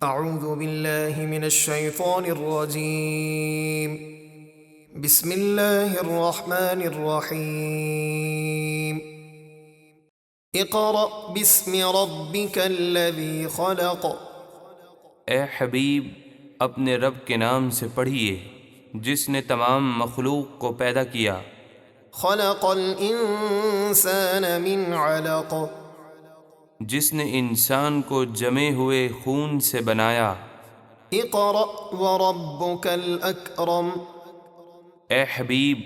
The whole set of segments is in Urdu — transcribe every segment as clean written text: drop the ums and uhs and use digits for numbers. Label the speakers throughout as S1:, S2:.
S1: اعوذ باللہ من الشیطان الرجیم بسم اللہ الرحمن الرحیم اقرأ باسم ربک الذی خلق۔
S2: اے حبیب، اپنے رب کے نام سے پڑھیے جس نے تمام مخلوق کو پیدا کیا۔
S1: خلق الانسان من علق،
S2: جس نے انسان کو جمے ہوئے خون سے بنایا۔
S1: اقرأ وربک الاکرم،
S2: اے حبیب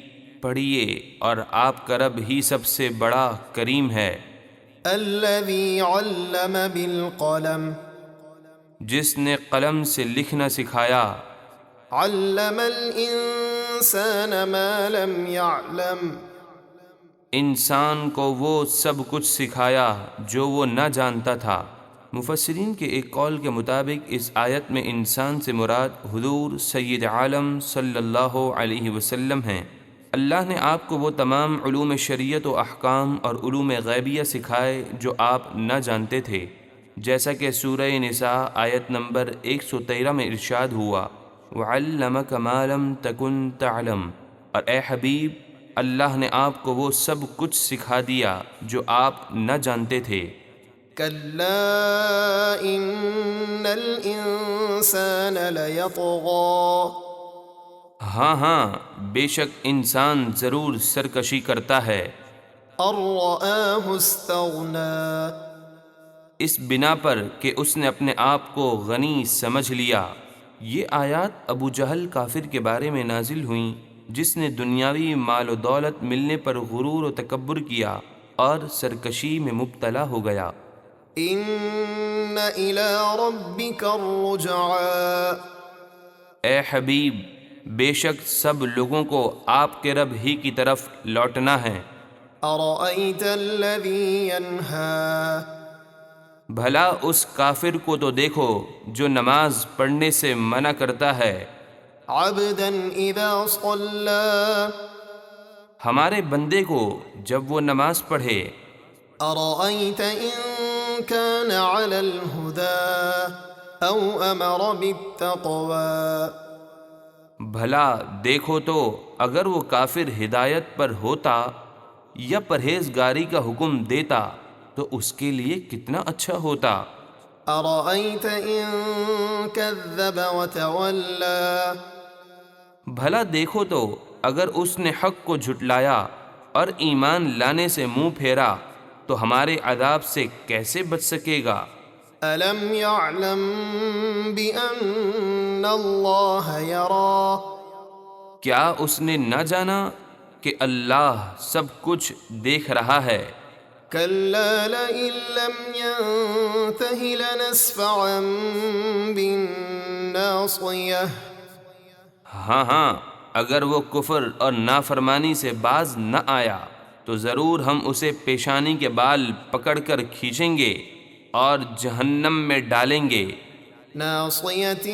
S2: پڑھیے، اور آپ کا رب ہی سب سے بڑا کریم ہے،
S1: الذی علم بالقلم،
S2: جس نے قلم سے لکھنا سکھایا۔
S1: علم الانسان ما لم يعلم،
S2: انسان کو وہ سب کچھ سکھایا جو وہ نہ جانتا تھا۔ مفسرین کے ایک قول کے مطابق اس آیت میں انسان سے مراد حضور سید عالم صلی اللہ علیہ وسلم ہیں۔ اللہ نے آپ کو وہ تمام علوم شریعت و احکام اور علوم غیبیہ سکھائے جو آپ نہ جانتے تھے، جیسا کہ سورہ نساء آیت نمبر 113 میں ارشاد ہوا، وَعَلَّمَكَ مَا لَمْ تَكُنْ تَعْلَمْ، اور اے حبیب اللہ نے آپ کو وہ سب کچھ سکھا دیا جو آپ نہ جانتے تھے۔
S1: کلا ان الانسان لیطغی،
S2: ہاں بے شک انسان ضرور سرکشی کرتا ہے،
S1: ان رآہ استغنی،
S2: اس بنا پر کہ اس نے اپنے آپ کو غنی سمجھ لیا۔ یہ آیات ابو جہل کافر کے بارے میں نازل ہوئیں جس نے دنیاوی مال و دولت ملنے پر غرور و تکبر کیا اور سرکشی میں مبتلا ہو گیا۔
S1: ان الی ربک الرجعی،
S2: اے حبیب بے شک سب لوگوں کو آپ کے رب ہی کی طرف لوٹنا ہے۔
S1: ارأیت الذی ینہی،
S2: بھلا اس کافر کو تو دیکھو جو نماز پڑھنے سے منع کرتا ہے۔
S1: عبدا اذا صلی،
S2: ہمارے بندے کو جب وہ نماز پڑھے۔
S1: ارأیت ان کان علی الہدی او امر بالتقوی،
S2: بھلا دیکھو تو اگر وہ کافر ہدایت پر ہوتا یا پرہیزگاری کا حکم دیتا تو اس کے لیے کتنا اچھا ہوتا۔
S1: ارأیت ان کذب وتولی،
S2: بھلا دیکھو تو اگر اس نے حق کو جھٹلایا اور ایمان لانے سے منہ پھیرا تو ہمارے عذاب سے کیسے بچ سکے گا۔
S1: الم یعلم بان اللہ یری،
S2: کیا اس نے نہ جانا کہ اللہ سب کچھ دیکھ رہا ہے۔
S1: کلا لئن لم ینتہ لنسفعا بالناصیہ،
S2: ہاں اگر وہ کفر اور نافرمانی سے باز نہ آیا تو ضرور ہم اسے پیشانی کے بال پکڑ کر کھینچیں گے اور جہنم میں ڈالیں گے۔
S1: ناصیۃ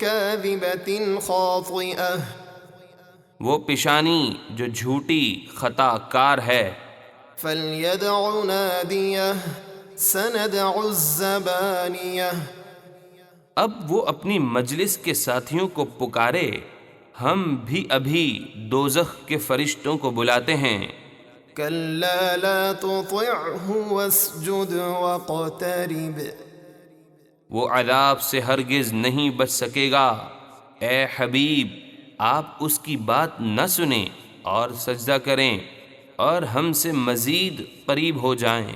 S1: کاذبۃ خاطئہ،
S2: وہ پیشانی جو جھوٹی خطا کار ہے۔
S1: فلیدع نادیہ سندع الزبانیہ،
S2: اب وہ اپنی مجلس کے ساتھیوں کو پکارے، ہم بھی ابھی دوزخ کے فرشتوں کو بلاتے ہیں۔
S1: کلا لا تطعہ واسجد واقترب،
S2: وہ عذاب سے ہرگز نہیں بچ سکے گا۔ اے حبیب آپ اس کی بات نہ سنیں اور سجدہ کریں اور ہم سے مزید قریب ہو جائیں۔